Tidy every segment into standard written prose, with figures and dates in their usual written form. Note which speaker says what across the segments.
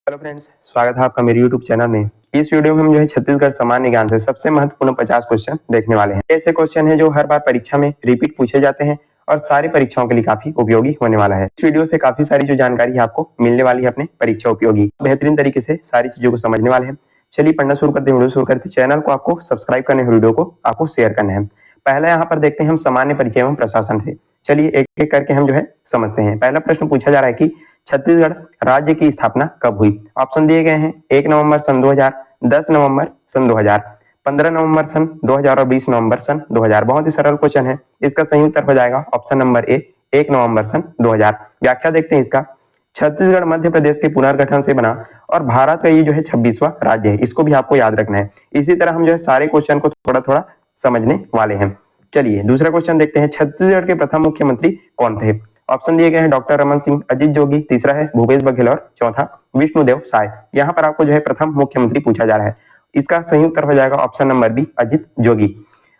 Speaker 1: Hello friends, स्वागत है आपका मेरे YouTube चैनल में। इस वीडियो में हम जो है छत्तीसगढ़ सामान्य ज्ञान से सबसे महत्वपूर्ण 50 क्वेश्चन देखने वाले हैं। ऐसे क्वेश्चन हैं जो हर बार परीक्षा में रिपीट पूछे जाते हैं और सारी परीक्षाओं के लिए काफी उपयोगी होने वाला है। इस वीडियो से काफी सारी जो जानकारी है आपको मिलने वाली है अपने परीक्षा उपयोगी, बेहतरीन तरीके से सारी चीजों को समझने वाले हैं। चलिए पढ़ना शुरू करते हैं, वीडियो शुरू करते हैं। चैनल को आपको सब्सक्राइब करना है, वीडियो को आपको शेयर करना है। पहला यहाँ पर देखते हैं हम सामान्य परिचय एवं प्रशासन से। चलिए एक एक करके हम जो है समझते हैं। पहला प्रश्न पूछा जा रहा है कि छत्तीसगढ़ राज्य की स्थापना कब हुई। ऑप्शन दिए गए हैं 1 नवंबर सन 2000, 10 नवंबर सन 2000, 15 नवंबर सन 2000 और 20 नवंबर सन 2000। बहुत ही सरल क्वेश्चन है। इसका सही उत्तर हो जाएगा ऑप्शन नंबर ए, 1 नवंबर सन 2000। व्याख्या देखते हैं इसका। छत्तीसगढ़ मध्य प्रदेश के पुनर्गठन से बना और भारत का ये जो है 26वां राज्य है। इसको भी आपको याद रखना है। इसी तरह हम जो है सारे क्वेश्चन को थोड़ा थोड़ा समझने वाले हैं। चलिए दूसरा क्वेश्चन देखते हैं। छत्तीसगढ़ के प्रथम मुख्यमंत्री कौन थे। ऑप्शन दिए गए हैं डॉक्टर रमन सिंह, अजीत जोगी, तीसरा है भूपेश बघेल और चौथा विष्णुदेव साय। यहाँ पर आपको जो है प्रथम मुख्यमंत्री पूछा जा रहा है। इसका सही उत्तर हो जाएगा option number B, Ajit Jogi.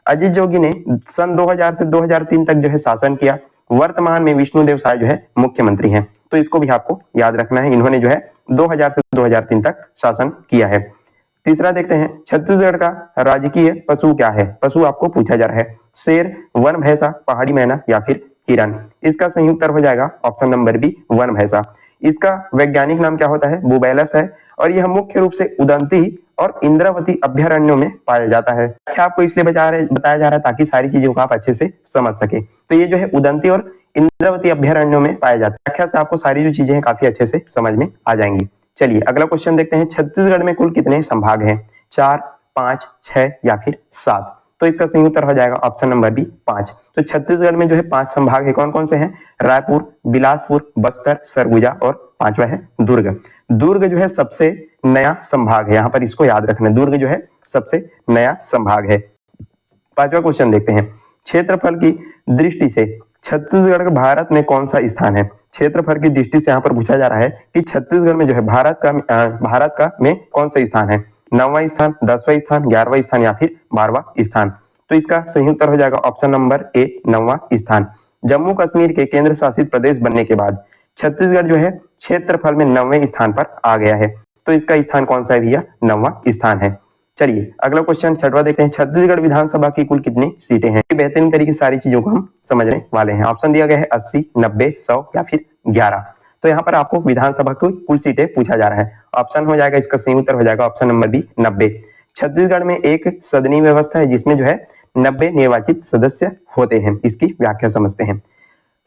Speaker 1: Ajit Jogi ने सन 2000 से 2003 तक जो है शासन किया। वर्तमान में विष्णुदेव साय जो है मुख्यमंत्री हैं, तो इसको भी आपको याद रखना है। इन्होंने जो है 2000 से 2003 तक शासन किया है। तीसरा देखते हैं, छत्तीसगढ़ का राजकीय पशु क्या है। पशु आपको पूछा जा रहा है। शेर, वन भैंसा, पहाड़ी मैना या फिर हिरन। इसका सही उत्तर हो जाएगा ऑप्शन नंबर बी, वन भैंसा। इसका वैज्ञानिक नाम क्या होता है, बुबैलस है और यह मुख्य रूप से उदंती और इंद्रावती अभ्यारण्यों में पाया जाता है। क्या आपको इसलिए बताया जा रहा है ताकि सारी चीजों को आप अच्छे से समझ सके। तो ये जो है उदंती और इंद्रावती अभ्यारण्यों में पाया जाता है। व्याख्या से आपको सारी जो चीजें हैं काफी अच्छे से समझ में आ जाएंगी। चलिए अगला क्वेश्चन देखते हैं। छत्तीसगढ़ में कुल कितने संभाग हैं, 4, 5, 6 या फिर 7। तो इसका सही उत्तर हो जाएगा ऑप्शन नंबर बी, 5। तो छत्तीसगढ़ में जो है 5 संभाग है। कौन कौन से हैं, रायपुर, बिलासपुर, बस्तर, सरगुजा और पांचवा है दुर्ग। दुर्ग जो है सबसे नया संभाग है, यहाँ पर इसको याद रखना। दुर्ग जो है सबसे नया संभाग है। पांचवा क्वेश्चन देखते हैं। क्षेत्रफल की दृष्टि से छत्तीसगढ़ भारत में कौन सा स्थान है। क्षेत्रफल की दृष्टि से यहाँ पर पूछा जा रहा है कि छत्तीसगढ़ में जो है भारत का में कौन सा स्थान है। 9वां स्थान, 10वां स्थान, 11वां स्थान या फिर 12वां स्थान। तो इसका सही उत्तर हो जाएगा ऑप्शन नंबर ए, 9वां स्थान। जम्मू कश्मीर के केंद्र शासित प्रदेश बनने के बाद छत्तीसगढ़ जो है क्षेत्रफल में 9वें स्थान पर आ गया है। तो इसका स्थान कौन सा है भैया, 9वां स्थान है। चलिए अगला क्वेश्चन 6वां देखते हैं। छत्तीसगढ़ विधानसभा की कुल कितनी सीटें हैं। बेहतरीन तरीके से सारी चीजों को हम समझने वाले हैं। ऑप्शन दिया गया है 80, 90, 100 या फिर 11। तो यहाँ पर आपको विधानसभा की कुल सीटें पूछा जा रहा है। ऑप्शन हो जाएगा, इसका सही उत्तर हो जाएगा ऑप्शन नंबर बी, 90। छत्तीसगढ़ में एक सदनी व्यवस्था है जिसमें जो है 90 निर्वाचित सदस्य होते हैं। इसकी व्याख्या समझते हैं।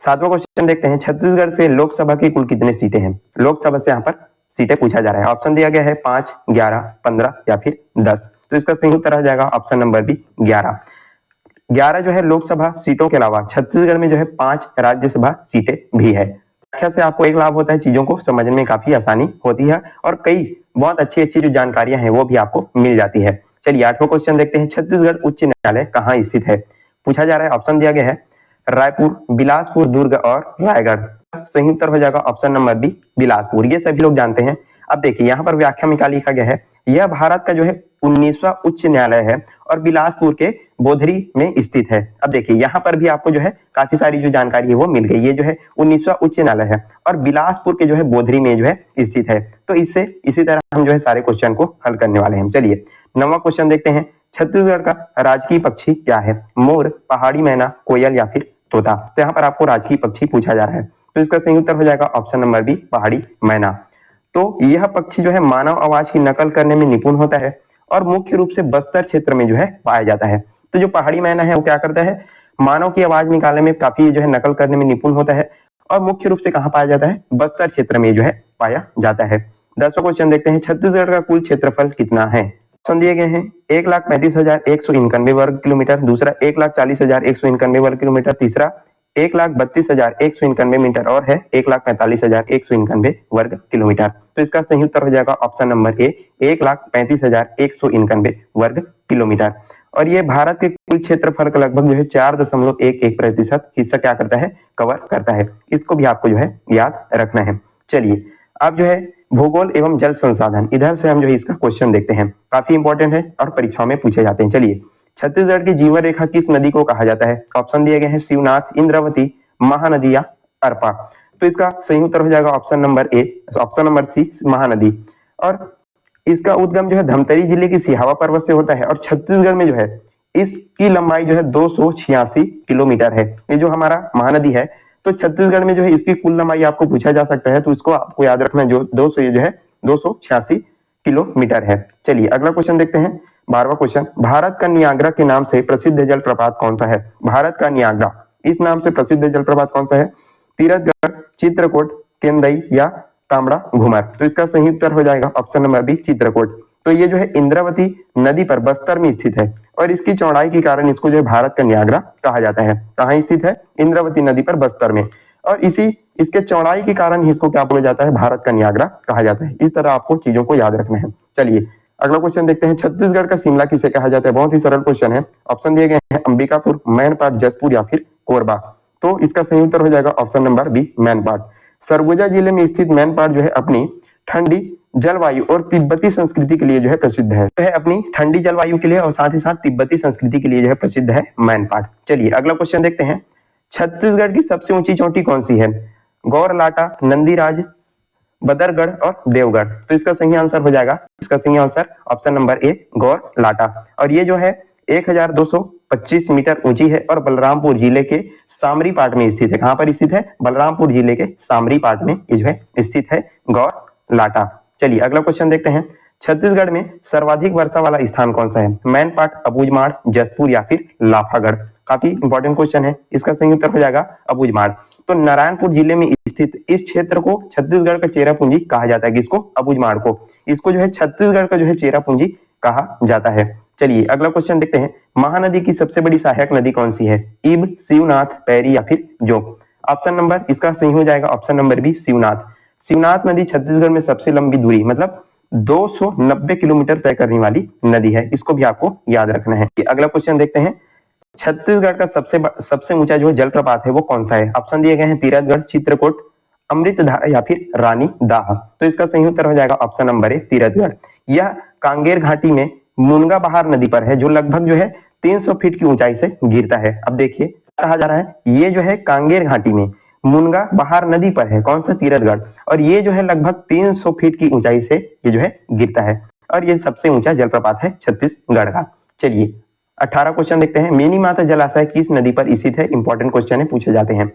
Speaker 1: 7वां क्वेश्चन देखते हैं। छत्तीसगढ़ से लोकसभा की कुल कितनी सीटें हैं। लोकसभा से यहाँ पर सीटें पूछा जा रहा है। ऑप्शन दिया गया है 5, 11, 15 या फिर 10। तो इसका सही उत्तर हो जाएगा ऑप्शन नंबर बी, 11। 11 जो है लोकसभा सीटों के अलावा छत्तीसगढ़ में जो है 5 राज्यसभा सीटें भी है। व्याख्या से आपको एक लाभ होता है, चीजों को समझने में काफी आसानी होती है और कई बहुत अच्छी अच्छी जो जानकारियां हैं वो भी आपको मिल जाती है। चलिए 8वां क्वेश्चन देखते हैं। छत्तीसगढ़ उच्च न्यायालय कहाँ स्थित है। पूछा जा रहा है। ऑप्शन दिया गया है रायपुर, बिलासपुर, दुर्ग और रायगढ़। सही उत्तर हो जाएगा ऑप्शन नंबर बी, बिलासपुर। ये सभी लोग जानते हैं। अब देखिए यहाँ पर व्याख्या में क्या लिखा गया है। यह भारत का जो है 19वां उच्च न्यायालय है और बिलासपुर के बोधरी में स्थित है। अब देखिए यहाँ पर भी आपको जो है काफी सारी जो जानकारी है वो मिल गई। ये जो है 19वां उच्च न्यायालय है और बिलासपुर के जो है बोधरी में जो है स्थित है। तो इससे इसी तरह हम जो है सारे क्वेश्चन को हल करने वाले हैं। चलिए 9वां क्वेश्चन देखते हैं। छत्तीसगढ़ का राजकीय पक्षी क्या है। मोर, पहाड़ी मैना, कोयल या फिर तोता। तो यहाँ पर आपको राजकीय पक्षी पूछा जा रहा है। तो इसका सही उत्तर हो जाएगा ऑप्शन नंबर बी, पहाड़ी मैना। तो यह पक्षी जो है मानव आवाज की नकल करने में निपुण होता है और मुख्य रूप से बस्तर क्षेत्र में जो है पाया जाता है। तो जो पहाड़ी मैना है वो क्या करता है, मानव की आवाज निकालने में काफी जो है नकल करने में निपुण होता है और मुख्य रूप से कहाँ पाया जाता है, बस्तर क्षेत्र में जो है पाया जाता है। 10वां क्वेश्चन देखते हैं। छत्तीसगढ़ का कुल क्षेत्रफल कितना है। ऑप्शन दिए गए हैं 1,35,191 वर्ग किलोमीटर, दूसरा 1,40,191 वर्ग किलोमीटर, तीसरा 1,32,191 मीटर और है 1,45,191 वर्ग किलोमीटर। तो इसका सही उत्तर हो जाएगा ऑप्शन नंबर ए, 1,35,191 वर्ग किलोमीटर। और ये भारत के कुल क्षेत्रफल का लगभग जो है 4.11% हिस्सा क्या करता है, कवर करता है। इसको भी आपको जो है याद रखना है। चलिए अब जो है भूगोल एवं जल संसाधन, इधर से हम जो है इसका क्वेश्चन देखते हैं। काफी इंपॉर्टेंट है और परीक्षाओं में पूछे जाते हैं। चलिए छत्तीसगढ़ की जीवन रेखा किस नदी को कहा जाता है। ऑप्शन दिए गए हैं शिवनाथ, इंद्रावती, महानदी या अरपा। तो इसका सही उत्तर हो जाएगा option number A, option number C Mahanadi. और इसका उद्गम जो है धमतरी जिले की सिहावा पर्वत से होता है और छत्तीसगढ़ में जो है इसकी लंबाई जो है 286 किलोमीटर है। ये जो हमारा महानदी है तो छत्तीसगढ़ में जो है इसकी कुल लंबाई आपको पूछा जा सकता है, तो इसको आपको याद रखना, जो 200 ये जो है 286 किलोमीटर है। चलिए अगला क्वेश्चन देखते हैं, 12वां क्वेश्चन, भारत का नियाग्रा के नाम से प्रसिद्ध जलप्रपात कौन सा है? भारत का नियाग्रा इस नाम से प्रसिद्ध जलप्रपात कौन सा है? तीरथगढ़, चित्रकूट, केंदई या तांबड़ा घुमर? तो इसका सही उत्तर हो जाएगा ऑप्शन नंबर बी चित्रकूट। तो ये जो है इंद्रावती नदी पर बस्तर में स्थित है और इसकी चौड़ाई के कारण इसको जो है भारत का नियाग्रा कहा जाता है। कहाँ स्थित है? इंद्रावती नदी पर बस्तर में, और इसके चौड़ाई के कारण ही इसको क्या बोला जाता है? भारत का नियाग्रा कहा जाता है। इस तरह आपको चीजों को याद रखना है। चलिए अगला क्वेश्चन देखते हैं, छत्तीसगढ़ का शिमला किसे कहा जाता है? बहुत ही सरल क्वेश्चन है। ऑप्शन दिए गए हैं अंबिकापुर, मैनपाट, जसपुर या फिर कोरबा। तो इसका सही उत्तर हो जाएगा option number B Mainpat. Surguja जिले में स्थित मैनपाट जो है अपनी ठंडी जलवायु और तिब्बती संस्कृति के लिए जो है प्रसिद्ध है। तो है अपनी ठंडी जलवायु के लिए और साथ ही साथ तिब्बती संस्कृति के लिए जो है प्रसिद्ध है मैनपाट। चलिए अगला क्वेश्चन देखते हैं, छत्तीसगढ़ की सबसे ऊंची चोटी कौन सी है? गौरलाटा, नंदीराज, बदरगढ़ और देवगढ़? तो इसका सही आंसर हो जाएगा, इसका सही आंसर ऑप्शन नंबर ए गौरलाटा। और ये जो है 1225 मीटर ऊंची है और बलरामपुर जिले के सामरीपाट में स्थित है। कहां पर स्थित है? बलरामपुर जिले के सामरीपाट में ये जो है स्थित है गौरलाटा। चलिए अगला क्वेश्चन देखते हैं, छत्तीसगढ़ में सर्वाधिक वर्षा वाला स्थान कौन सा है? मैनपाट, अबूझमाड़, जसपुर या फिर लाफागढ़? काफी इंपॉर्टेंट क्वेश्चन है, इसका सही उत्तर हो जाएगा अबूझमाड़। तो नारायणपुर जिले में स्थित इस क्षेत्र को छत्तीसगढ़ का चेरापूंजी कहा जाता है। किसको? अबूझमाड़ को। इसको जो है छत्तीसगढ़ का जो है चेरापूंजी कहा जाता है। चलिए अगला क्वेश्चन देखते हैं, महानदी की सबसे बड़ी सहायक नदी कौन सी है? इब, शिवनाथ, पैरी या फिर जोग? ऑप्शन नंबर इसका सही हो जाएगा option number B Shivnath. Shivnath नदी छत्तीसगढ़ में सबसे लंबी दूरी मतलब 290 किलोमीटर तय करने वाली नदी है। इसको भी आपको याद रखना है। अगला क्वेश्चन देखते हैं, छत्तीसगढ़ का सबसे ऊंचा जो जलप्रपात है वो कौन सा है? ऑप्शन दिए गए हैं तीरथगढ़, चित्रकूट, अमृतधारा या फिर रानी दाह? तो इसका सही उत्तर हो जाएगा ऑप्शन नंबर ए तीरथगढ़। यह कांगेर घाटी में मुनगा बहार नदी पर है जो लगभग जो है 300 फीट की ऊंचाई से गिरता है। अब देखिए कहा जा रहा है ये जो है कांगेर घाटी में मुनगा बहार नदी पर है, कौन सा? तीरथगढ़। और ये जो है लगभग 300 फीट की ऊंचाई से ये जो है गिरता है और ये सबसे ऊंचा जलप्रपात है छत्तीसगढ़ का। चलिए 18 क्वेश्चन देखते हैं, मिनी माता जलाशय किस नदी पर स्थित है? इंपॉर्टेंट क्वेश्चन है, पूछे जाते हैं।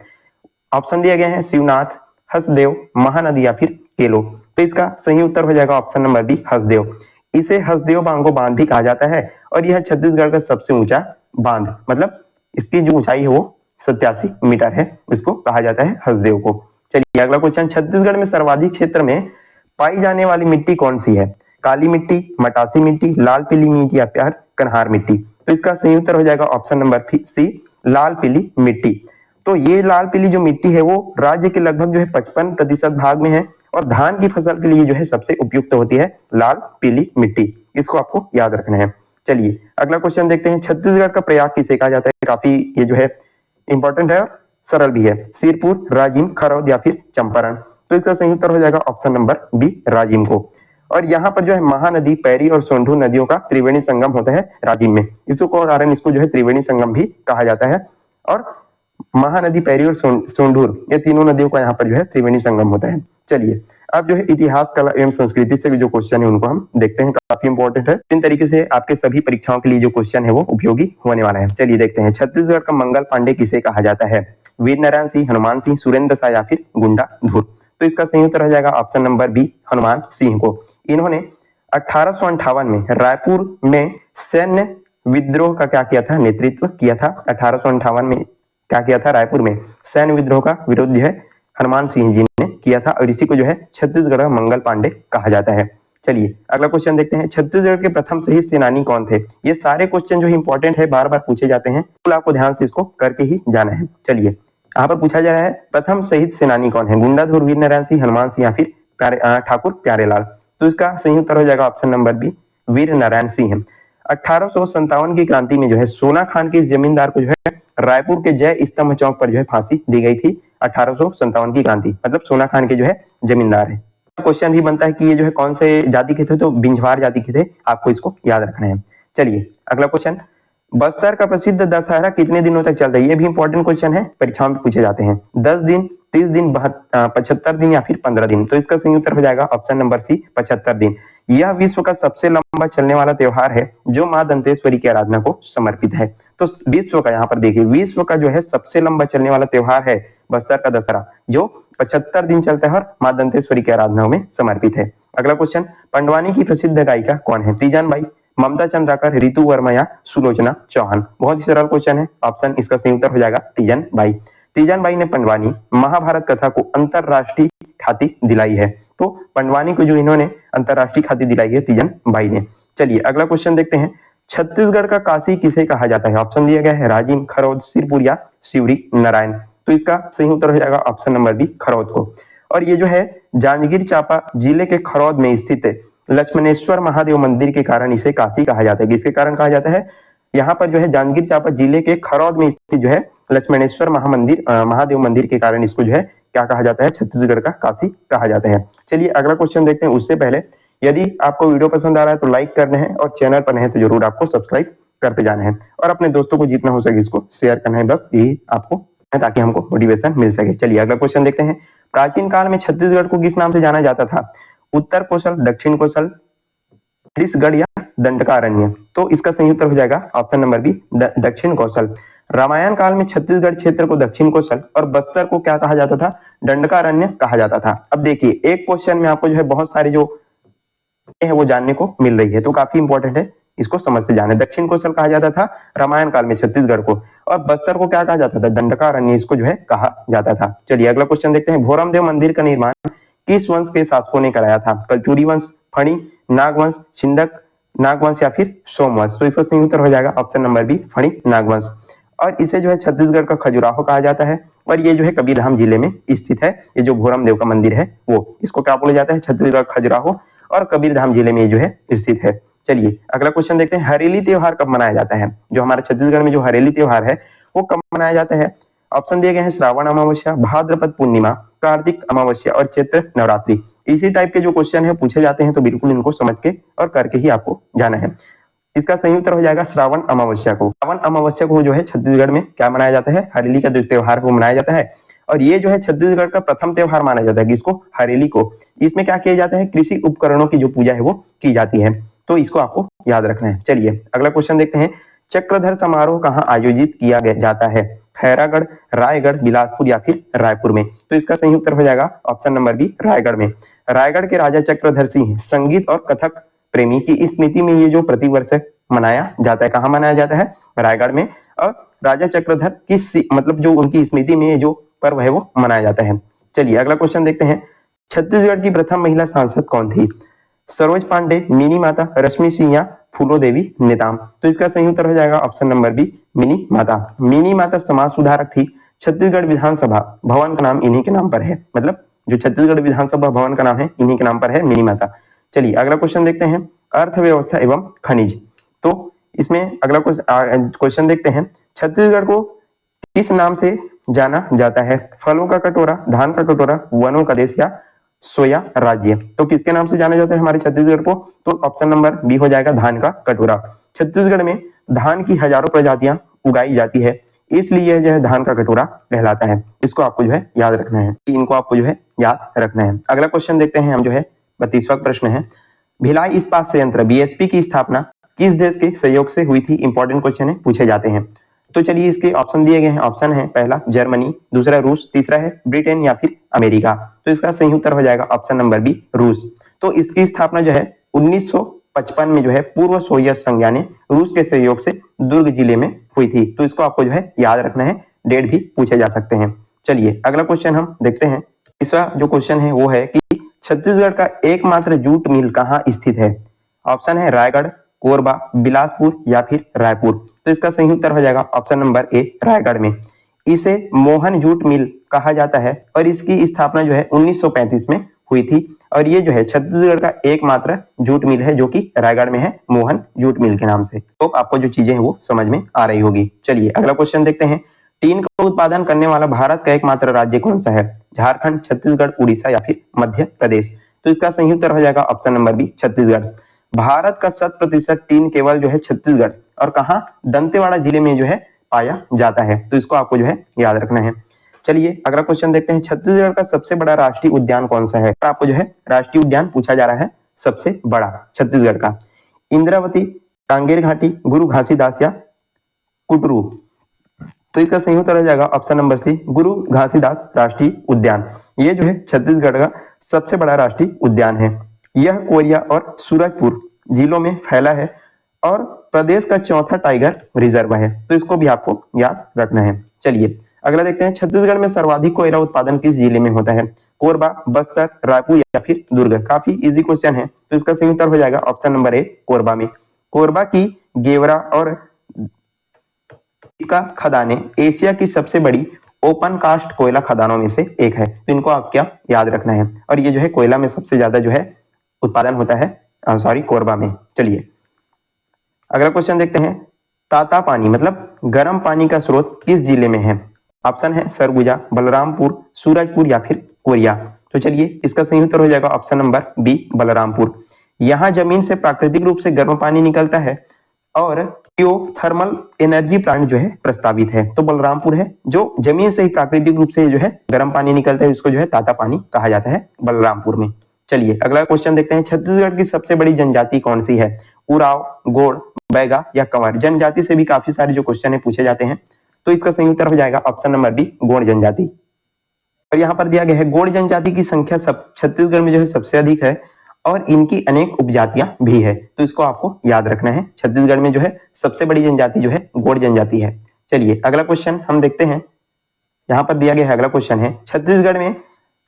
Speaker 1: ऑप्शन दिए गए हैं शिवनाथ, हसदेव, महानदी या फिर केलो? तो इसका सही उत्तर हो जाएगा ऑप्शन नंबर बी हसदेव। इसे हसदेव बांगो बांध भी कहा जाता है और यह छत्तीसगढ़ का सबसे ऊंचा बांध मतलब इसकी जो ऊंचाई है वो 87 मीटर है, इसको कहा जाता है हसदेव को। चलिए अगला क्वेश्चन, छत्तीसगढ़ में सर्वाधिक क्षेत्र में पाई जाने वाली मिट्टी कौन सी है? काली मिट्टी, मटासी मिट्टी, लाल पीली मिट्टी या फिर कन्हार मिट्टी? तो इसका सही उत्तर हो जाएगा ऑप्शन नंबर सी लाल पीली मिट्टी। तो ये लाल पीली जो मिट्टी है वो राज्य के लगभग जो है 55% भाग में है और धान की फसल के लिए जो है सबसे उपयुक्त होती है लाल पीली मिट्टी। इसको आपको याद रखना है। चलिए अगला क्वेश्चन देखते हैं, छत्तीसगढ़ का प्रयाग किसे कहा जाता है? काफी ये जो है इंपॉर्टेंट है और सरल भी है। सिरपुर, राजिम, खरौद या फिर चंपारण? तो इसका सही उत्तर हो जाएगा ऑप्शन नंबर बी राजिम को। और यहाँ पर जो है महानदी, पैरी और सोंढूर नदियों का त्रिवेणी संगम होता है राजिम में, इसको कारण इसको जो है त्रिवेणी संगम भी कहा जाता है। और महानदी, पैरी और सोंढूर ये तीनों नदियों का यहाँ पर जो है त्रिवेणी संगम होता है। चलिए अब जो है इतिहास, कला एवं संस्कृति से जो क्वेश्चन है उनको हम देखते हैं, काफी इंपॉर्टेंट है। इन तरीके से आपके सभी परीक्षाओं के लिए जो क्वेश्चन है वो उपयोगी होने वाला है। चलिए देखते हैं, छत्तीसगढ़ का मंगल पांडे किसे कहा जाता है? वीर नारायण सिंह, हनुमान सिंह, सुरेंद्र शाह या फिर गुंडा धुर? तो इसका सही उत्तर हो जाएगा option number B Hanuman Singh को। इन्होंने 1858 में रायपुर में सैन्य विद्रोह का क्या किया था? नेतृत्व किया था। 1858 में क्या किया था? रायपुर में सैन्य विद्रोह का विरोध जो है हनुमान सिंह जी ने किया था और इसी को जो है छत्तीसगढ़ का मंगल पांडे कहा जाता है। चलिए अगला क्वेश्चन देखते हैं, छत्तीसगढ़ के प्रथम शहीद सेनानी कौन थे? ये सारे क्वेश्चन जो इंपॉर्टेंट है, बार बार पूछे जाते हैं, तो आपको ध्यान से इसको करके ही जाना है। चलिए यहाँ पर पूछा जा रहा है प्रथम शहीद सेनानी कौन है? गुंडाधुर, वीर नारायण सिंह, हनुमान सिंह या फिर ठाकुर प्यारेलाल? तो इसका सही उत्तर हो जाएगा option number B Veer Narayan Singh. 1857 की क्रांति में जो है सोना खान के इस जमींदार को जो है रायपुर के जय स्तंभ चौक पर जो है फांसी दी गई थी। 1857 की क्रांति मतलब सोना खान के जो है जमींदार है। क्वेश्चन भी बनता है कि ये जो है कौन से जाति के थे? तो बिंझवार जाति के थे, आपको इसको याद रखना है। चलिए अगला क्वेश्चन, बस्तर का प्रसिद्ध दशहरा कितने दिनों तक चलता है? ये भी इंपॉर्टेंट क्वेश्चन है, परीक्षाओं में पूछे जाते हैं। 10 दिन, 30 दिन, 75 दिन या फिर 15 दिन। तो इसका सही उत्तर हो जाएगा ऑप्शन नंबर सी, 75 दिन। यह विश्व का सबसे लंबा चलने वाला त्योहार है जो मां दंतेश्वरी की आराधना को समर्पित है। तो विश्व का, यहाँ पर देखिए, विश्व का जो है सबसे लंबा चलने वाला त्योहार है बस्तर का दशहरा, जो 75 दिन चलता है और मां दंतेश्वरी की आराधना में समर्पित है। अगला क्वेश्चन, पंडवानी की प्रसिद्ध गायिका कौन है? तीजन बाई, ममता चंद्राकर, रितु वर्मा या सुलोचना चौहान? बहुत ही सरल क्वेश्चन है। ऑप्शन इसका सही उत्तर हो जाएगा तीजन बाई। तीजन बाई ने पंडवानी महाभारत कथा को अंतरराष्ट्रीय ख्याति दिलाई है। तो पंडवानी को जो इन्होंने अंतरराष्ट्रीय ख्याति दिलाई है तीजन बाई ने। चलिए अगला क्वेश्चन देखते हैं, छत्तीसगढ़ का काशी किसे कहा जाता है? ऑप्शन दिया गया है राजिम, खरौद, सिरपुर या सिवरी नारायण। तो इसका सही उत्तर हो जाएगा ऑप्शन नंबर बी, खरौद को। और ये जो है जांजगीर चांपा जिले के खरौद में स्थित लक्ष्मणेश्वर महादेव मंदिर के कारण इसे काशी कहा जाता है। किसके कारण कहा जाता है? यहाँ पर जो है जांजगीर चांपा जिले के खरौद में स्थित जो है लक्ष्मणेश्वर महादेव मंदिर के कारण इसको जो है क्या कहा जाता है? छत्तीसगढ़ का काशी कहा जाता है। चलिए अगला क्वेश्चन देखते हैं। उससे पहले यदि आपको वीडियो पसंद आ रहा है तो लाइक करना है और चैनल पर नहीं तो जरूर आपको सब्सक्राइब करते जाना है और अपने दोस्तों को जितना हो सके इसको शेयर करना है। बस यही आपको है ताकि हमको मोटिवेशन मिल सके। चलिए अगला क्वेश्चन देखते हैं। प्राचीन काल में छत्तीसगढ़ को किस नाम से जाना जाता था? उत्तर कौशल, दक्षिण कौशल, छत्तीसगढ़ या दंडकारण्य? तो इसका सही उत्तर हो जाएगा ऑप्शन नंबर बी, दक्षिण कौशल। रामायण काल में छत्तीसगढ़ क्षेत्र को दक्षिण कौशल और बस्तर को क्या कहा जाता था? दंडकारण्य कहा जाता था। अब देखिए एक क्वेश्चन में आपको जो है बहुत सारे जो है वो जानने को मिल रही है, तो काफी इंपॉर्टेंट है, इसको समझ से जाने। दक्षिण कौशल कहा जाता था रामायण काल में छत्तीसगढ़ को, और बस्तर को क्या कहा जाता था? दंडकारण्य इसको जो है कहा जाता था। चलिए अगला क्वेश्चन देखते हैं। भोरमदेव मंदिर का निर्माण किस वंश के शासकों ने कराया था? कलचुरी वंश, फणी, नागवंश, छिंदक नागवंश या फिर सोमवंश? तो इसका सही उत्तर हो जाएगा ऑप्शन नंबर बी, फणी नागवंश। और इसे जो है छत्तीसगढ़ का खजुराहो कहा जाता है और ये जो है कबीरधाम जिले में स्थित है। ये जो भोरमदेव का मंदिर है वो, इसको क्या बोला जाता है? छत्तीसगढ़ खजुराहो और कबीरधाम जिले में जो है स्थित है। चलिए अगला क्वेश्चन देखते हैं। हरेली त्योहार कब मनाया जाता है? जो हमारे छत्तीसगढ़ में जो हरेली त्योहार है वो कब मनाया जाता है? ऑप्शन दिए गए हैं श्रावण अमावस्या, भाद्रपद पूर्णिमा, कार्तिक अमावस्या और चैत्र नवरात्रि। इसी टाइप के जो क्वेश्चन है पूछे जाते हैं तो बिल्कुल इनको समझ के और करके ही आपको जाना है। इसका सही उत्तर हो जाएगा श्रावण अमावस्या को। श्रावण अमावस्या को जो है छत्तीसगढ़ में क्या मनाया जाता है? हरेली का जो त्योहार है वो मनाया जाता है और ये जो है छत्तीसगढ़ का प्रथम त्योहार माना जाता है। किसको? हरेली को। इसमें क्या किया जाता है? कृषि उपकरणों की जो पूजा है वो की जाती है, तो इसको आपको याद रखना है। चलिए अगला क्वेश्चन देखते हैं। चक्रधर समारोह कहाँ आयोजित किया जाता है? खैरागढ़, रायगढ़, बिलासपुर या फिर रायपुर में? तो इसका सही उत्तर हो जाएगा ऑप्शन नंबर बी, रायगढ़ में। रायगढ़ के राजा चक्रधर सिंह संगीत और कथक प्रेमी की स्मृति में ये जो प्रतिवर्ष मनाया जाता है। कहाँ मनाया जाता है? रायगढ़ में। और राजा चक्रधर की मतलब जो उनकी स्मृति में ये जो पर्व है वो मनाया जाता है। चलिए अगला क्वेश्चन देखते हैं। छत्तीसगढ़ की प्रथम महिला सांसद कौन थी? सरोज पांडे, मिनी माता, रश्मि सिंह या फूलो देवी नेताम? तो इसका सही उत्तर हो जाएगा ऑप्शन नंबर बी, मिनी माता। मिनी माता समाज सुधारक थी। छत्तीसगढ़ विधानसभा भवन का नाम इन्हीं के नाम पर है, मतलब जो छत्तीसगढ़ विधानसभा भवन का नाम है इन्हीं के नाम पर है, मिनी माता। चलिए अगला क्वेश्चन देखते हैं। अर्थव्यवस्था एवं खनिज, तो इसमें अगला क्वेश्चन देखते हैं। छत्तीसगढ़ को किस नाम से जाना जाता है? फलों का कटोरा, धान का कटोरा, वनों का देश या सोया राज्य? तो किसके नाम से जाना जाता है हमारे छत्तीसगढ़ को? तो ऑप्शन नंबर बी हो जाएगा, धान का कटोरा। छत्तीसगढ़ में धान की हजारों प्रजातियां उगाई जाती है, इसलिए जो है धान का कटोरा कहलाता है। इसको आपको जो है याद रखना है, इनको आपको जो है याद रखना है। अगला क्वेश्चन देखते हैं हम, जो है 32वां प्रश्न है। भिलाई इस्पात संयंत्र बीएसपी की स्थापना किस देश के सहयोग से हुई थी? इंपॉर्टेंट क्वेश्चन है, पूछे जाते हैं। तो चलिए इसके ऑप्शन दिए गए हैं। ऑप्शन है पहला जर्मनी, दूसरा रूस, तीसरा है ब्रिटेन या फिर अमेरिका? तो इसका सही उत्तर हो जाएगा ऑप्शन नंबर बी, रूस। तो इसकी स्थापना जो है 1955 में जो है पूर्व सोवियत संघ यानी रूस के सहयोग से दुर्ग जिले में हुई थी। तो इसको आपको जो है याद रखना है, डेट भी पूछे जा सकते हैं। चलिए अगला क्वेश्चन हम देखते हैं। इसका जो क्वेश्चन है वो है कि छत्तीसगढ़ का एकमात्र जूट मिल कहाँ स्थित है? ऑप्शन है रायगढ़, कोरबा, बिलासपुर या फिर रायपुर? तो इसका सही उत्तर हो जाएगा ऑप्शन नंबर ए, रायगढ़ में। इसे मोहन जूट मिल कहा जाता है और इसकी स्थापना जो है 1935 में हुई थी और ये जो है छत्तीसगढ़ का एकमात्र जूट मिल है जो कि रायगढ़ में है, मोहन जूट मिल के नाम से। तो आपको जो चीजें हैं वो समझ में आ रही होगी। चलिए अगला क्वेश्चन देखते हैं। टीन का उत्पादन करने वाला भारत का एकमात्र राज्य कौन सा है? झारखंड, छत्तीसगढ़, उड़ीसा या फिर मध्य प्रदेश? तो इसका सही उत्तर हो जाएगा option number B, Chhattisgarh. Bharat का 100% टीन केवल जो है छत्तीसगढ़ और कहाँ? दंतेवाड़ा जिले में जो है पाया जाता है। तो इसको आपको जो है याद रखना है। चलिए अगला क्वेश्चन देखते हैं, छत्तीसगढ़ का सबसे बड़ा राष्ट्रीय उद्यान कौन सा है? आपको जो है राष्ट्रीय उद्यान पूछा जा रहा है सबसे बड़ा छत्तीसगढ़ का। इंद्रावती, कांगेर घाटी, गुरु घासीदास या कुटरू? तो इसका सही उत्तर हो जाएगा ऑप्शन नंबर सी, गुरु घासीदास राष्ट्रीय उद्यान। ये जो है छत्तीसगढ़ का सबसे बड़ा राष्ट्रीय उद्यान है। यह कोरिया और सूरजपुर जिलों में फैला है और प्रदेश का चौथा टाइगर रिजर्व है, तो इसको भी आपको याद रखना है। चलिए अगला देखते हैं, छत्तीसगढ़ में सर्वाधिक कोयला उत्पादन किस जिले में होता है? कोरबा, बस्तर, रायपुर या फिर दुर्ग? काफी इजी क्वेश्चन है, तो इसका सही उत्तर हो जाएगा ऑप्शन नंबर ए, कोरबा में। कोरबा की गेवरा और का खदानें एशिया की सबसे बड़ी ओपन कास्ट कोयला खदानों में से एक है, तो इनको आप क्या याद रखना है। और ये जो है कोयला में सबसे ज्यादा जो है उत्पादन होता है कोरबा में। चलिए अगला क्वेश्चन देखते हैं, ताता पानी मतलब गर्म पानी का स्रोत किस जिले में है? ऑप्शन है सरगुजा, बलरामपुर, सूरजपुर या फिर कोरिया? तो चलिए इसका सही उत्तर हो जाएगा ऑप्शन नंबर बी, बलरामपुर। यहाँ जमीन से प्राकृतिक रूप से गर्म पानी निकलता है और थर्मल एनर्जी प्लांट जो है प्रस्तावित है, तो बलरामपुर है। जो जमीन से ही प्राकृतिक रूप से जो है गर्म पानी निकलता है, इसको जो है ताता पानी कहा जाता है बलरामपुर में। चलिए अगला क्वेश्चन देखते हैं, छत्तीसगढ़ की सबसे बड़ी जनजाति कौन सी है? उराव, गोंड, बैगा या कंवर? जनजाति से भी काफी सारे जो क्वेश्चन है पूछे जाते हैं, तो इसका सही उत्तर हो जाएगा ऑप्शन नंबर बी, गोंड जनजाति। और यहाँ पर दिया गया है गोंड जनजाति की संख्या छत्तीसगढ़ में जो है सबसे अधिक है और इनकी अनेक उपजातियां भी है, तो इसको आपको याद रखना है। छत्तीसगढ़ में जो है सबसे बड़ी जनजाति जो है गोंड जनजाति है। चलिए अगला क्वेश्चन हम देखते हैं, यहाँ पर दिया गया है अगला क्वेश्चन है, छत्तीसगढ़ में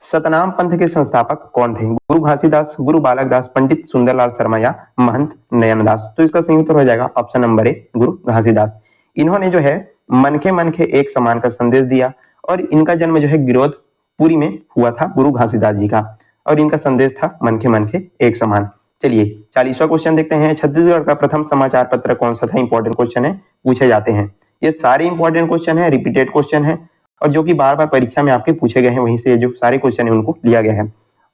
Speaker 1: सतनाम पंथ के संस्थापक कौन थे? गुरु घासीदास, गुरु बालक दास, पंडित सुंदरलाल शर्मा या महंत नयनदास? तो इसका सही उत्तर हो जाएगा ऑप्शन नंबर ए, गुरु घासीदास। इन्होंने जो है मनखे मनखे एक समान का संदेश दिया और इनका जन्म जो है गिरौदपुरी में हुआ था गुरु घासीदास जी का, और इनका संदेश था मनखे मनखे एक समान। चलिए 40वां क्वेश्चन देखते हैं, छत्तीसगढ़ का प्रथम समाचार पत्र कौन सा था? इंपॉर्टेंट क्वेश्चन है, पूछे जाते हैं। ये सारे इंपॉर्टेंट क्वेश्चन है, रिपीटेड क्वेश्चन है और जो कि बार बार परीक्षा में आपके पूछे गए हैं, वहीं से जो सारे क्वेश्चन है उनको लिया गया है।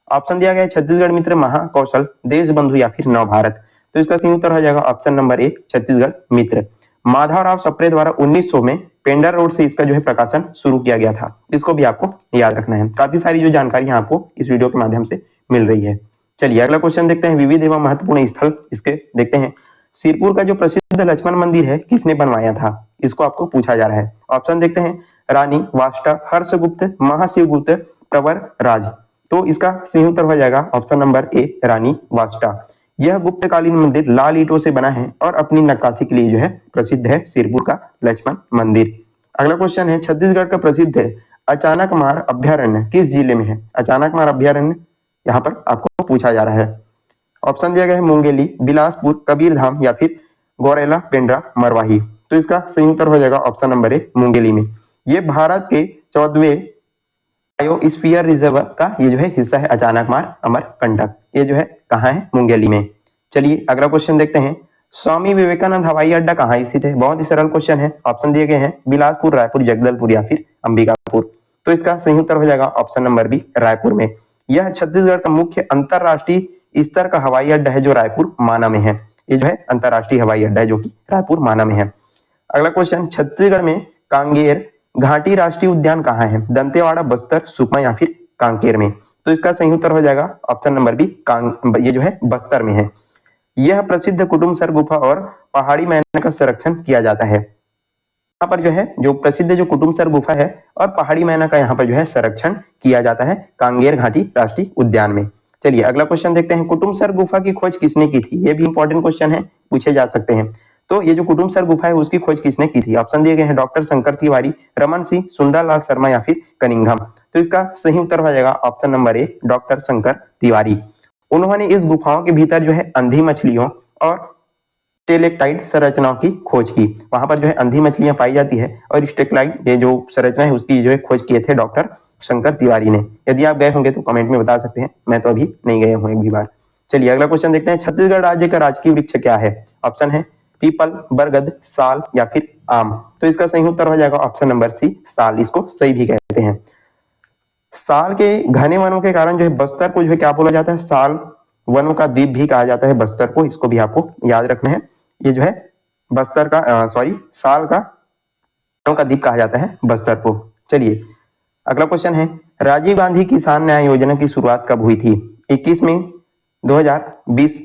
Speaker 1: ऑप्शन दिया गया है छत्तीसगढ़ मित्र, महाकौशल, देशबंधु या फिर नवभारत? तो इसका सही उत्तर हो जाएगा ऑप्शन नंबर ए, छत्तीसगढ़ मित्र। माधवराव सप्रे द्वारा 1900 में पेंडर रोड से इसका जो है प्रकाशन शुरू किया गया था, इसको भी आपको याद रखना है। काफी सारी जो जानकारी है आपको इस वीडियो के माध्यम से मिल रही है। चलिए अगला क्वेश्चन देखते हैं, विविध एवं महत्वपूर्ण स्थल इसके देखते हैं। सिरपुर का जो प्रसिद्ध लक्ष्मण मंदिर है किसने बनवाया था? इसको आपको पूछा जा रहा है। ऑप्शन देखते हैं, रानी वाष्टा, हर्षगुप्त, महाशिवगुप्त, प्रवर राज? तो इसका सही उत्तर हो जाएगा ऑप्शन नंबर ए, रानी वाष्टा। यह गुप्तकालीन मंदिर लाल ईंटों से बना है और अपनी नक्काशी के लिए जो है प्रसिद्ध है सिरपुर का लक्ष्मण मंदिर। अगला क्वेश्चन है, छत्तीसगढ़ का प्रसिद्ध अचानकमार अभ्यारण्य किस जिले में है? अचानकमार अभ्यारण्य यहाँ पर आपको पूछा जा रहा है। ऑप्शन दिया गया है मुंगेली, बिलासपुर, कबीरधाम या फिर गौरेला, पेंड्रा, मरवाही? तो इसका सही उत्तर हो जाएगा ऑप्शन नंबर ए, मुंगेली में। ये भारत के 14वें बायोस्फीयर रिजर्व का ये जो है हिस्सा है, अचानकमार अमरकंटक। ये जो है कहाँ है? मुंगेली में। चलिए अगला क्वेश्चन देखते हैं, स्वामी विवेकानंद हवाई अड्डा कहाँ स्थित है? बहुत ही सरल क्वेश्चन है। ऑप्शन दिए गए हैं बिलासपुर, रायपुर, जगदलपुर या फिर अंबिकापुर? तो इसका सही उत्तर हो जाएगा ऑप्शन नंबर बी, रायपुर में। यह छत्तीसगढ़ का मुख्य अंतरराष्ट्रीय स्तर का हवाई अड्डा है जो रायपुर माना में है। ये जो है अंतरराष्ट्रीय हवाई अड्डा है जो कि रायपुर माना में है। अगला क्वेश्चन, छत्तीसगढ़ में कांगेर घाटी राष्ट्रीय उद्यान कहाँ है? दंतेवाड़ा, बस्तर, सुकमा या फिर कांकेर में? तो इसका सही उत्तर हो जाएगा ऑप्शन नंबर बी, ये जो है बस्तर में है। यह प्रसिद्ध कुटुमसर गुफा और पहाड़ी मैना का संरक्षण किया जाता है। यहाँ पर जो है जो प्रसिद्ध जो कुटुमसर गुफा है और पहाड़ी मैना का यहाँ पर जो है संरक्षण किया जाता है कांगेर घाटी राष्ट्रीय उद्यान में। चलिए अगला क्वेश्चन देखते हैं, कुटुमसर गुफा की खोज किसने की थी? ये भी इंपॉर्टेंट क्वेश्चन है, पूछे जा सकते हैं। तो ये जो कुटुमसर गुफा है उसकी खोज किसने की थी? ऑप्शन दिए गए हैं डॉक्टर शंकर तिवारी, रमन सिंह, सुंदरलाल शर्मा या फिर कनिंघम? तो इसका सही उत्तर हो जाएगा ऑप्शन नंबर ए, डॉक्टर शंकर तिवारी। उन्होंने इस गुफाओं के भीतर जो है अंधी मछलियों और स्टेलेक्टाइट संरचनाओं की खोज की। वहां पर जो है अंधी मछलियां पाई जाती है और स्टेलेक्टाइट ये जो संरचना है उसकी जो है खोज किए थे डॉक्टर शंकर तिवारी ने। यदि आप गए होंगे तो कमेंट में बता सकते हैं, मैं तो अभी नहीं गया हूँ एक भी बार। चलिए अगला क्वेश्चन देखते हैं, छत्तीसगढ़ राज्य का राजकीय वृक्ष क्या है? ऑप्शन है पीपल, बरगद, साल या फिर आम? तो इसका सही उत्तर हो जाएगा ऑप्शन नंबर सी, साल। इसको सही भी कहते हैं। साल के घने वनों के कारण जो है बस्तर को जो है क्या बोला जाता है? साल वनों का द्वीप भी कहा जाता है बस्तर को। इसको भी आपको याद रखना है। ये जो है बस्तर का साल का वनों का द्वीप कहा जाता है बस्तर को। चलिए अगला क्वेश्चन है, राजीव गांधी किसान न्याय योजना की शुरुआत कब हुई थी? 21 मई 2020,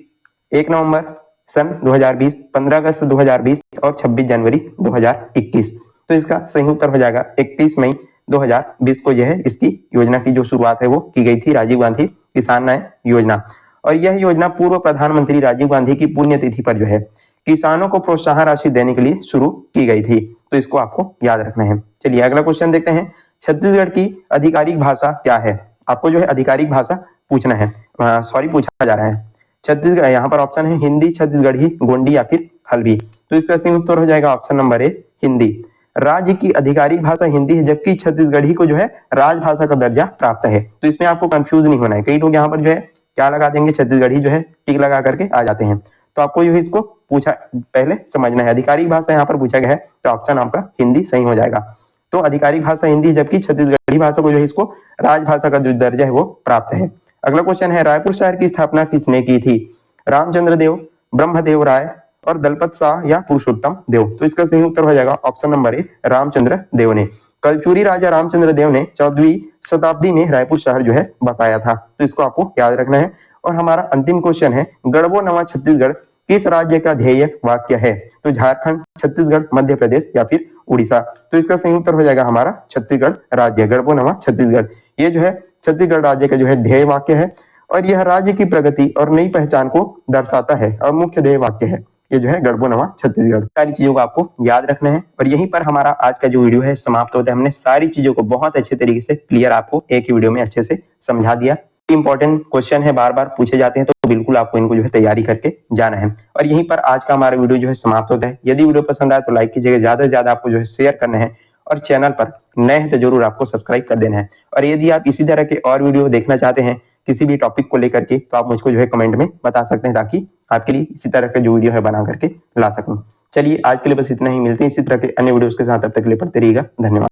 Speaker 1: 1 नवंबर सन 2020, 15 अगस्त 2020 और 26 जनवरी 2021। तो इसका सही उत्तर हो जाएगा 31 मई 2020 को यह इसकी योजना की जो शुरुआत है वो की गई थी, राजीव गांधी किसान न्याय योजना। और यह योजना पूर्व प्रधानमंत्री राजीव गांधी की पुण्यतिथि पर जो है किसानों को प्रोत्साहन राशि देने के लिए शुरू की गई थी। तो इसको आपको याद रखना है। चलिए अगला क्वेश्चन देखते हैं, छत्तीसगढ़ की आधिकारिक भाषा क्या है? आपको जो है आधिकारिक भाषा पूछना है, पूछा जा रहा है। छत्तीसगढ़, यहाँ पर ऑप्शन है हिंदी, छत्तीसगढ़ी, गोंडी या फिर हल्बी। तो इसका सही उत्तर हो जाएगा ऑप्शन नंबर ए, हिंदी। राज्य की आधिकारिक भाषा हिंदी है, जबकि छत्तीसगढ़ी को जो है राजभाषा का दर्जा प्राप्त है। तो इसमें आपको कंफ्यूज नहीं होना है। कई लोग यहाँ पर जो है क्या लगा देंगे, छत्तीसगढ़ी जो है टिक लगा करके आ जाते हैं। तो आपको जो है इसको पूछा पहले समझना है, आधिकारिक भाषा यहाँ पर पूछा गया है, तो ऑप्शन आपका हिंदी सही हो जाएगा। तो आधिकारिक भाषा हिंदी, जबकि छत्तीसगढ़ी भाषा को जो है इसको राजभाषा का जो दर्जा है वो प्राप्त है। अगला क्वेश्चन है, रायपुर शहर की स्थापना किसने की थी? रामचंद्र देव, ब्रह्मदेव राय और दलपत शाह या पुरुषोत्तम देव। तो इसका सही उत्तर हो जाएगा ऑप्शन नंबर ए, रामचंद्र देव ने। कलचुरी राजा रामचंद्र देव ने 14वीं शताब्दी में रायपुर शहर जो है बसाया था। तो इसको आपको याद रखना है। और हमारा अंतिम क्वेश्चन है, गढ़बो नवा छत्तीसगढ़ किस राज्य का ध्येय वाक्य है? तो झारखंड, छत्तीसगढ़, मध्य प्रदेश या फिर उड़ीसा। तो इसका सही उत्तर हो जाएगा हमारा छत्तीसगढ़ राज्य, गढ़बो नवा छत्तीसगढ़। ये जो है छत्तीसगढ़ राज्य का जो है ध्येय वाक्य है और यह राज्य की प्रगति और नई पहचान को दर्शाता है और मुख्य ध्येय वाक्य है। ये जो है गढ़बो नवा छत्तीसगढ़। सारी चीजों को आपको याद रखना है और यहीं पर हमारा आज का जो वीडियो है समाप्त होता है। हमने सारी चीजों को बहुत अच्छे तरीके से क्लियर आपको एक ही वीडियो में अच्छे से समझा दिया। इंपॉर्टेंट क्वेश्चन है, बार बार पूछे जाते हैं, तो बिल्कुल आपको इनको जो है तैयारी करके जाना है। और यहीं पर आज का हमारा वीडियो जो है समाप्त होता है। यदि वीडियो पसंद आए तो लाइक कीजिएगा, ज्यादा से ज्यादा आपको जो है शेयर करना है और चैनल पर नए हैं तो जरूर आपको सब्सक्राइब कर देना है। और यदि आप इसी तरह के और वीडियो देखना चाहते हैं किसी भी टॉपिक को लेकर के, तो आप मुझको जो है कमेंट में बता सकते हैं, ताकि आपके लिए इसी तरह का जो वीडियो है बना करके ला सकूं। चलिए आज के लिए बस इतना ही, मिलते हैं इसी तरह के अन्य वीडियोस के साथ। तब तक के लिए पढ़ते रहिएगा। धन्यवाद।